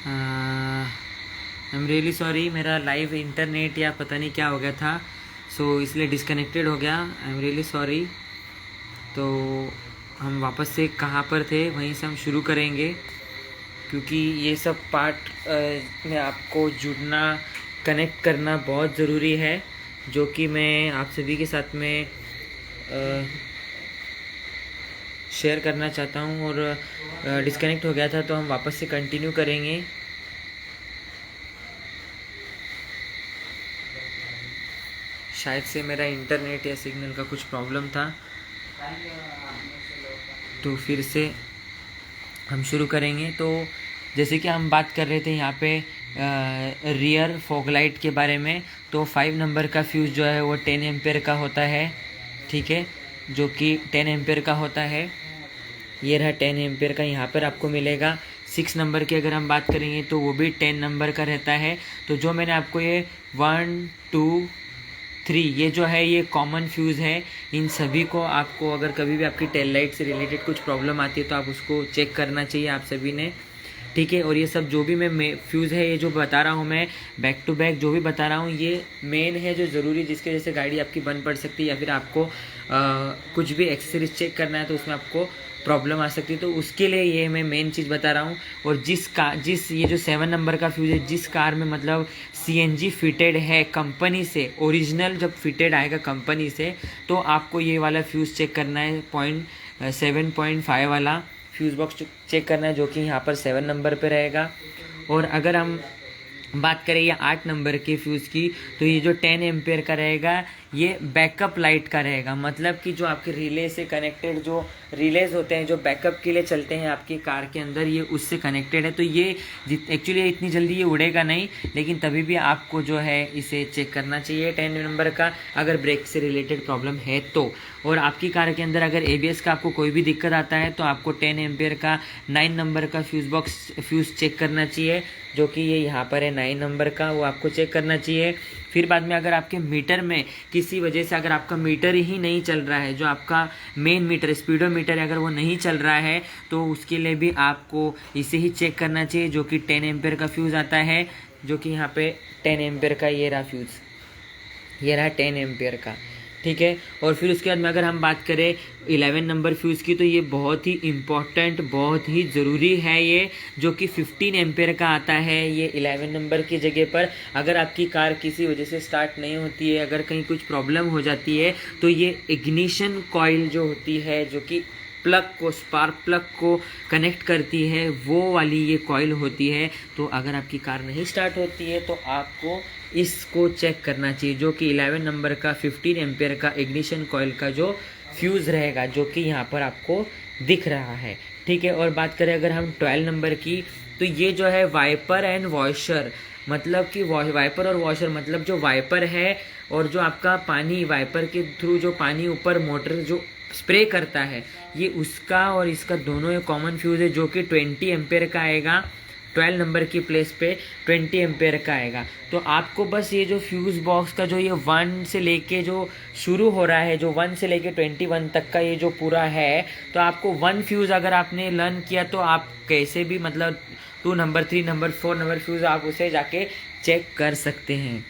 I am really sorry, मेरा live internet या पता नहीं क्या हो गया था, सो इसलिए डिस्कनेक्टेड हो गया। I am really sorry. तो हम वापस से कहाँ पर थे वहीं से हम शुरू करेंगे, क्योंकि ये सब पार्ट में आपको जुड़ना, कनेक्ट करना बहुत ज़रूरी है, जो कि मैं आप सभी के साथ में शेयर करना चाहता हूँ। और डिस्कनेक्ट हो गया था तो हम वापस से कंटिन्यू करेंगे। शायद से मेरा इंटरनेट या सिग्नल का कुछ प्रॉब्लम था, तो फिर से हम शुरू करेंगे। तो जैसे कि हम बात कर रहे थे यहाँ पे रियर फॉग लाइट के बारे में, तो 5 नंबर का फ्यूज़ जो है वो 10 एम्पेयर का होता है, ठीक है, जो कि 10 एम्पेयर का होता है। ये रहा 10 एम्पेयर का, यहाँ पर आपको मिलेगा। 6 नंबर की अगर हम बात करेंगे तो वो भी 10 नंबर का रहता है। तो जो मैंने आपको ये 1, 2, 3 ये जो है ये कॉमन फ्यूज़ है। इन सभी को आपको अगर कभी भी आपकी टेल लाइट से रिलेटेड कुछ प्रॉब्लम आती है तो आप उसको चेक करना चाहिए आप सभी ने, ठीक है। और ये सब जो भी मैं फ्यूज़ है, ये जो बता रहा हूँ मैं बैक टू बैक जो भी बता रहा हूँ, ये मेन है जो ज़रूरी, जिसके वजह से गाड़ी आपकी बंद पड़ सकती है, या फिर आपको कुछ भी एक्सेसरीज चेक करना है तो उसमें आपको प्रॉब्लम आ सकती है। तो उसके लिए ये मैं मेन चीज़ बता रहा हूँ। और जिस ये जो 7 नंबर का फ्यूज़ है, जिस कार में मतलब CNG फिटेड है कंपनी से, ओरिजिनल जब फिटेड आएगा कंपनी से, तो आपको ये वाला फ्यूज़ चेक करना है। 7.5 वाला फ्यूज़ बॉक्स चेक करना है, जो कि यहाँ पर 7 नंबर पे रहेगा। और अगर हम बात करें ये 8 नंबर के फ्यूज़ की, तो ये जो 10 एम्पेयर का रहेगा, ये बैकअप लाइट का रहेगा। मतलब कि जो आपके रिले से कनेक्टेड जो रिलेज होते हैं, जो बैकअप के लिए चलते हैं आपकी कार के अंदर, ये उससे कनेक्टेड है। तो ये एक्चुअली इतनी जल्दी ये उड़ेगा नहीं, लेकिन तभी भी आपको जो है इसे चेक करना चाहिए 10 नंबर का, अगर ब्रेक से रिलेटेड प्रॉब्लम है तो। और आपकी कार के अंदर अगर ABS का आपको कोई भी दिक्कत आता है तो आपको 10 एम्पेयर का 9 नंबर का फ्यूज़ चेक करना चाहिए, जो कि ये यहाँ पर है 9 नंबर का, वो आपको चेक करना चाहिए। फिर बाद में अगर आपके मीटर में किसी वजह से अगर आपका मीटर ही नहीं चल रहा है, जो आपका मेन मीटर स्पीडोमीटर है, अगर वो नहीं चल रहा है, तो उसके लिए भी आपको इसे ही चेक करना चाहिए, जो कि 10 एम्पेयर का फ्यूज़ आता है, जो कि यहाँ पे 10 एम्पेयर का ये रहा फ्यूज़, ये रहा 10 एम्पेयर का, ठीक है। और फिर उसके बाद में अगर हम बात करें 11 नंबर फ्यूज़ की, तो ये बहुत ही इम्पॉर्टेंट, बहुत ही ज़रूरी है ये, जो कि 15 एम्पेयर का आता है ये 11 नंबर की जगह पर। अगर आपकी कार किसी वजह से स्टार्ट नहीं होती है, अगर कहीं कुछ प्रॉब्लम हो जाती है, तो ये इग्निशन कॉइल जो होती है, जो कि प्लग को, स्पार्क प्लग को कनेक्ट करती है, वो वाली ये कॉइल होती है। तो अगर आपकी कार नहीं स्टार्ट होती है तो आपको इसको चेक करना चाहिए, जो कि 11 नंबर का 15 एम्पेयर का इग्निशन कॉइल का जो फ्यूज़ रहेगा, जो कि यहाँ पर आपको दिख रहा है, ठीक है। और बात करें अगर हम 12 नंबर की, तो ये जो है वाइपर एंड वॉशर, मतलब कि वाइपर और वॉशर, मतलब जो वाइपर है और जो आपका पानी वाइपर के थ्रू जो पानी ऊपर मोटर जो स्प्रे करता है, ये उसका और इसका दोनों एक कॉमन फ्यूज़ है, जो कि 20 एम्पेयर का आएगा। 12 नंबर की प्लेस पे 20 एम्पेयर का आएगा। तो आपको बस ये जो फ्यूज़ बॉक्स का जो ये 1 से लेके जो शुरू हो रहा है, जो 1 से लेके 21 तक का ये जो पूरा है, तो आपको 1 फ्यूज़ अगर आपने लर्न किया तो आप कैसे भी मतलब 2 नंबर, 3 नंबर, 4 नंबर फ्यूज़ आप उसे जाके चेक कर सकते हैं,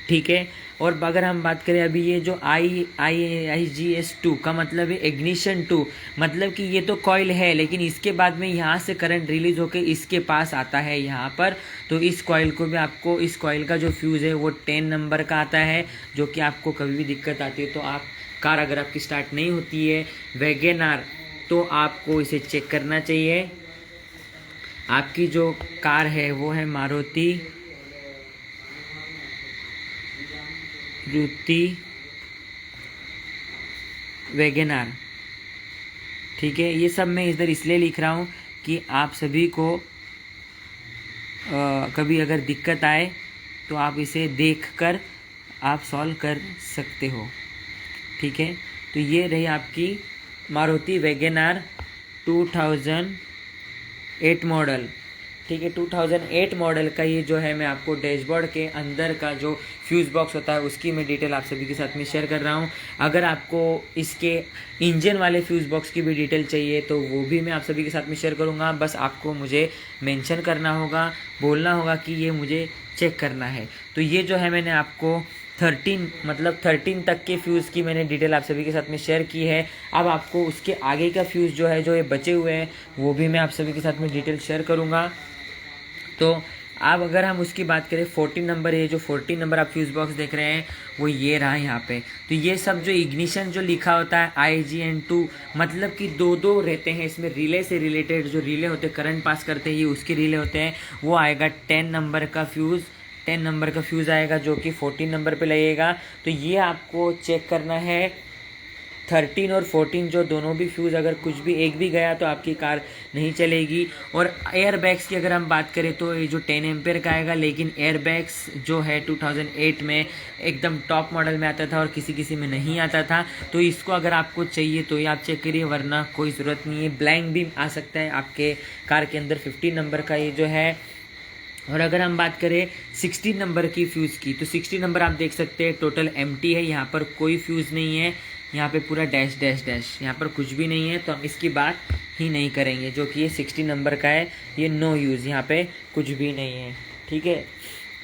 ठीक है। और अगर हम बात करें अभी ये जो IGS2 का मतलब है इग्निशन 2, मतलब कि ये तो कॉइल है, लेकिन इसके बाद में यहाँ से करंट रिलीज होकर इसके पास आता है यहाँ पर। तो इस कॉइल को भी आपको, इस कॉइल का जो फ्यूज़ है वो 10 नंबर का आता है, जो कि आपको कभी भी दिक्कत आती है तो आप कार अगर आपकी स्टार्ट नहीं होती है वैगन-आर, तो आपको इसे चेक करना चाहिए। आपकी जो कार है वो है मारुति वैगन-आर, ठीक है। ये सब मैं इधर इसलिए लिख रहा हूँ कि आप सभी को कभी अगर दिक्कत आए तो आप इसे देखकर आप सॉल्व कर सकते हो, ठीक है। तो ये रही आपकी मारुति वैगन-आर 2008 मॉडल, ठीक है। 2008 मॉडल का ये जो है मैं आपको डैशबोर्ड के अंदर का जो फ्यूज़ बॉक्स होता है उसकी मैं डिटेल आप सभी के साथ में शेयर कर रहा हूँ। अगर आपको इसके इंजन वाले फ्यूज़ बॉक्स की भी डिटेल चाहिए तो वो भी मैं आप सभी के साथ में शेयर करूँगा। बस आपको मुझे मेंशन करना होगा, बोलना होगा कि ये मुझे चेक करना है। तो ये जो है मैंने आपको 13 तक के फ्यूज़ की मैंने डिटेल आप सभी के साथ में शेयर की है। अब आपको उसके आगे का फ्यूज़ जो है, जो ये बचे हुए हैं, वो भी मैं आप सभी के साथ में डिटेल शेयर करूँगा। तो अब अगर हम उसकी बात करें 14 नंबर, ये जो 14 नंबर आप फ्यूज़ बॉक्स देख रहे हैं वो ये रहा यहाँ पे। तो ये सब जो इग्निशन जो लिखा होता है IGN2, मतलब कि दो रहते हैं इसमें, रिले से रिलेटेड जो रिले होते हैं, करंट पास करते हैं, ये उसके रिले होते हैं। वो आएगा 10 नंबर का फ्यूज़ आएगा जो कि 14 नंबर पे लगेगा। तो ये आपको चेक करना है। 13 और 14 जो दोनों भी फ्यूज़ अगर कुछ भी एक भी गया तो आपकी कार नहीं चलेगी। और एयर बैग्स की अगर हम बात करें तो ये जो 10 एम्पेयर का आएगा, लेकिन एयर बैग्स जो है 2008 में एकदम टॉप मॉडल में आता था और किसी में नहीं आता था। तो इसको अगर आपको चाहिए तो ये आप चेक करिए, वरना कोई ज़रूरत नहीं है। ब्लैंक भी आ सकता है आपके कार के अंदर 15 नंबर का ये जो है। और अगर हम बात करें 16 नंबर की फ्यूज़ की, तो 16 नंबर आप देख सकते हैं टोटल एम्प्टी है, यहाँ पर कोई फ्यूज़ नहीं है, यहाँ पे पूरा डैश डैश डैश, यहाँ पर कुछ भी नहीं है। तो हम इसकी बात ही नहीं करेंगे, जो कि ये 16 नंबर का है, ये नो यूज़, यहाँ पे कुछ भी नहीं है, ठीक है।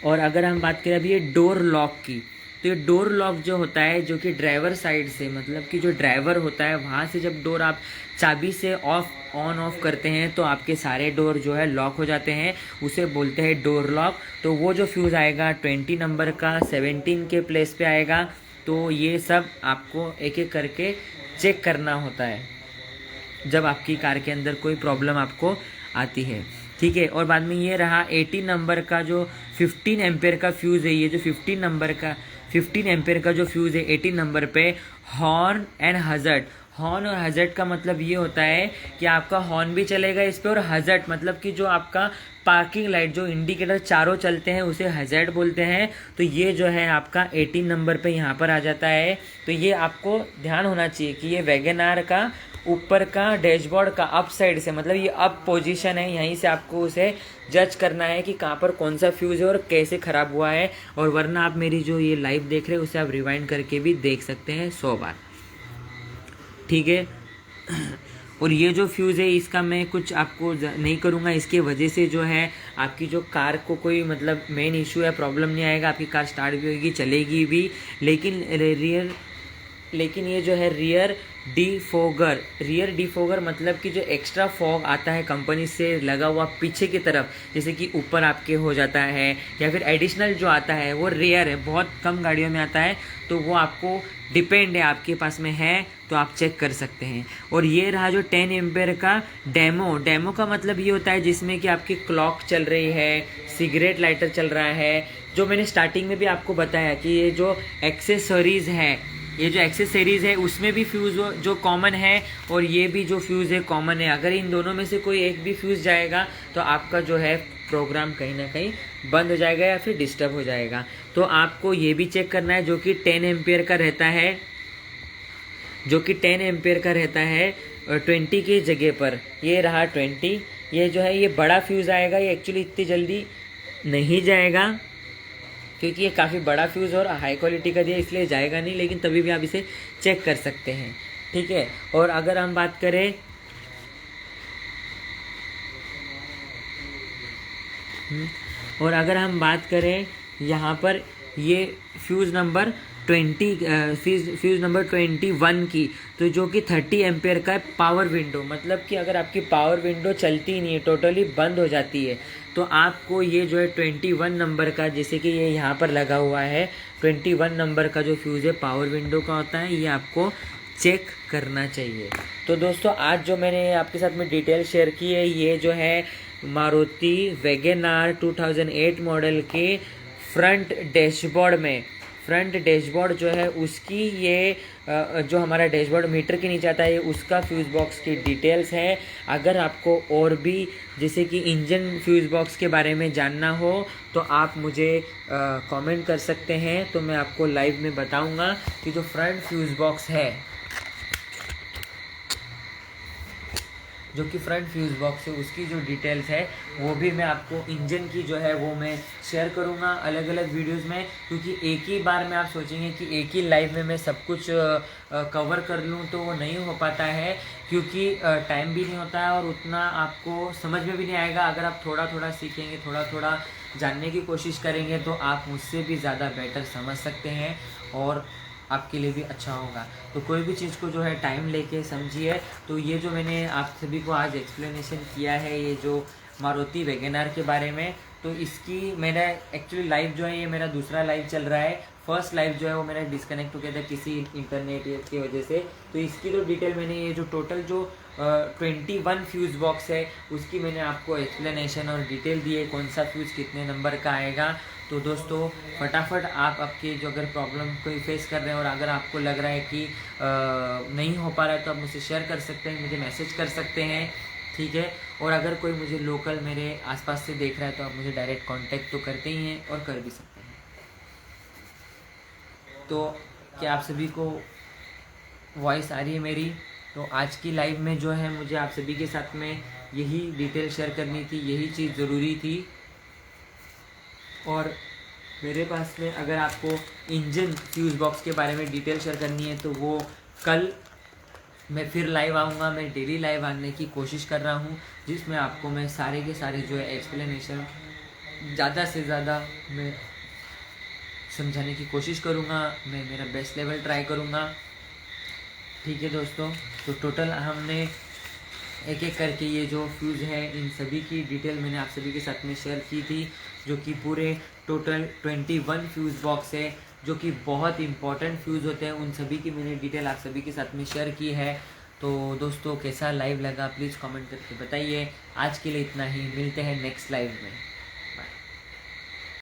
और अगर हम बात करें अभी ये डोर लॉक की, तो ये डोर लॉक जो होता है, जो कि ड्राइवर साइड से, मतलब कि जो ड्राइवर होता है वहाँ से जब डोर आप चाबी से ऑन ऑफ करते हैं तो आपके सारे डोर जो है लॉक हो जाते हैं, उसे बोलते हैं डोर लॉक। तो वो जो फ्यूज़ आएगा 20 नंबर का 17 के प्लेस पे आएगा। तो ये सब आपको एक एक करके चेक करना होता है जब आपकी कार के अंदर कोई प्रॉब्लम आपको आती है, ठीक है। और बाद में ये रहा 18 नंबर का जो 15 एम्पेयर का फ्यूज़ है। ये जो 15 एम्पेयर का जो फ्यूज़ है 18 नंबर पे, हॉर्न एंड हज़र्ड। हॉर्न और हज़र्ड का मतलब ये होता है कि आपका हॉर्न भी चलेगा इस पे, और हज़र्ड मतलब कि जो आपका पार्किंग लाइट, जो इंडिकेटर चारों चलते हैं, उसे हज़र्ड बोलते हैं। तो ये जो है आपका 18 नंबर पे यहाँ पर आ जाता है। तो ये आपको ध्यान होना चाहिए कि ये वैगन आर का ऊपर का डैशबोर्ड का अप साइड से, मतलब ये अप पोजीशन है, यहीं से आपको उसे जज करना है कि कहाँ पर कौन सा फ्यूज़ है और कैसे ख़राब हुआ है। और वरना आप मेरी जो ये लाइव देख रहे हैं उसे आप रिवाइंड करके भी देख सकते हैं 100 बार, ठीक है। और ये जो फ्यूज़ है इसका मैं कुछ आपको नहीं करूँगा, इसके वजह से जो है आपकी जो कार को कोई मतलब मेन इशू है, प्रॉब्लम नहीं आएगा, आपकी कार स्टार्ट भी होगी, चलेगी भी। लेकिन ये जो है रियर डिफोगर मतलब कि जो एक्स्ट्रा फॉग आता है कंपनी से लगा हुआ पीछे की तरफ, जैसे कि ऊपर आपके हो जाता है, या फिर एडिशनल जो आता है वो रेयर है, बहुत कम गाड़ियों में आता है। तो वो आपको डिपेंड है, आपके पास में है तो आप चेक कर सकते हैं। और ये रहा जो 10 एम्पेयर का डेमो का मतलब ये होता है जिसमें कि आपकी क्लॉक चल रही है, सिगरेट लाइटर चल रहा है, जो मैंने स्टार्टिंग में भी आपको बताया कि ये जो एक्सेसरीज़ है उसमें भी फ्यूज़ जो कॉमन है, और ये भी जो फ्यूज़ है कॉमन है। अगर इन दोनों में से कोई एक भी फ्यूज़ जाएगा तो आपका जो है प्रोग्राम कहीं ना कहीं बंद हो जाएगा या फिर डिस्टर्ब हो जाएगा। तो आपको ये भी चेक करना है, जो कि 10 एम्पेयर का रहता है, 20 की जगह पर ये रहा 20। ये जो है ये बड़ा फ्यूज़ आएगा, ये एक्चुअली इतनी जल्दी नहीं जाएगा क्योंकि ये काफ़ी बड़ा फ्यूज़ और हाई क्वालिटी का दिया, इसलिए जाएगा नहीं, लेकिन तभी भी आप इसे चेक कर सकते हैं, ठीक है। और अगर हम बात करें यहाँ पर ये फ्यूज़ नंबर 21 की, तो जो कि 30 एम्पेयर का है पावर विंडो, मतलब कि अगर आपकी पावर विंडो चलती नहीं है, टोटली बंद हो जाती है, तो आपको ये जो है 21 नंबर का, जैसे कि ये यहाँ पर लगा हुआ है 21 नंबर का जो फ्यूज़ है पावर विंडो का होता है, ये आपको चेक करना चाहिए। तो दोस्तों आज जो मैंने आपके साथ में डिटेल शेयर की है, ये जो है मारुति वैगन आर 2008 मॉडल के फ्रंट डैशबोर्ड जो है उसकी, ये जो हमारा डैशबोर्ड मीटर के नीचे आता है उसका फ्यूज़ बॉक्स की डिटेल्स है। अगर आपको और भी जैसे कि इंजन फ्यूज़ बॉक्स के बारे में जानना हो तो आप मुझे कमेंट कर सकते हैं, तो मैं आपको लाइव में बताऊंगा कि जो फ्रंट फ्यूज़ बॉक्स है जो कि फ्रंट फ्यूज़ बॉक्स है उसकी जो डिटेल्स है वो भी मैं आपको इंजन की जो है वो मैं शेयर करूँगा अलग अलग वीडियोस में, क्योंकि एक ही बार में आप सोचेंगे कि एक ही लाइव में मैं सब कुछ कवर कर लूँ तो वो नहीं हो पाता है, क्योंकि टाइम भी नहीं होता है और उतना आपको समझ में भी नहीं आएगा। अगर आप थोड़ा थोड़ा सीखेंगे, थोड़ा थोड़ा जानने की कोशिश करेंगे तो आप मुझसे भी ज़्यादा बेटर समझ सकते हैं और आपके लिए भी अच्छा होगा। तो कोई भी चीज़ को जो है टाइम लेके समझिए। तो ये जो मैंने आप सभी को आज एक्सप्लेनेशन किया है ये जो मारुति वैगन आर के बारे में, तो इसकी मेरा एक्चुअली लाइव जो है ये मेरा दूसरा लाइव चल रहा है। फर्स्ट लाइव जो है वो मेरा डिस्कनेक्ट हो गया था किसी इंटरनेट की वजह से। तो इसकी तो डिटेल मैंने ये जो टोटल जो 21 फ्यूज़ बॉक्स है उसकी मैंने आपको एक्सप्लेनेशन और डिटेल दी है, कौन सा फ्यूज़ कितने नंबर का आएगा। तो दोस्तों फटाफट आप आपकी जो अगर प्रॉब्लम कोई फेस कर रहे हैं और अगर आपको लग रहा है कि नहीं हो पा रहा है तो आप मुझसे शेयर कर सकते हैं, मुझे मैसेज कर सकते हैं, ठीक है। और अगर कोई मुझे लोकल मेरे आसपास से देख रहा है तो आप मुझे डायरेक्ट कांटेक्ट तो करते ही हैं और कर भी सकते हैं। तो क्या आप सभी को वॉइस आ रही है मेरी? तो आज की लाइव में जो है मुझे आप सभी के साथ में यही डिटेल शेयर करनी थी, यही चीज़ ज़रूरी थी। और मेरे पास में अगर आपको इंजन फ्यूज़ बॉक्स के बारे में डिटेल शेयर करनी है तो वो कल मैं फिर लाइव आऊँगा। मैं डेली लाइव आने की कोशिश कर रहा हूँ जिसमें आपको मैं सारे के सारे जो है एक्सप्लेनेशन ज़्यादा से ज़्यादा मैं समझाने की कोशिश करूँगा। मैं मेरा बेस्ट लेवल ट्राई करूँगा, ठीक है दोस्तों। तो टोटल हमने एक एक करके ये जो फ्यूज़ है इन सभी की डिटेल मैंने आप सभी के साथ में शेयर की थी, जो कि पूरे टोटल 21 फ्यूज़ बॉक्स है जो कि बहुत इंपॉर्टेंट फ्यूज़ होते हैं। उन सभी की मैंने डिटेल आप सभी के साथ में शेयर की है। तो दोस्तों कैसा लाइव लगा प्लीज़ कमेंट करके बताइए। आज के लिए इतना ही, मिलते हैं नेक्स्ट लाइव में।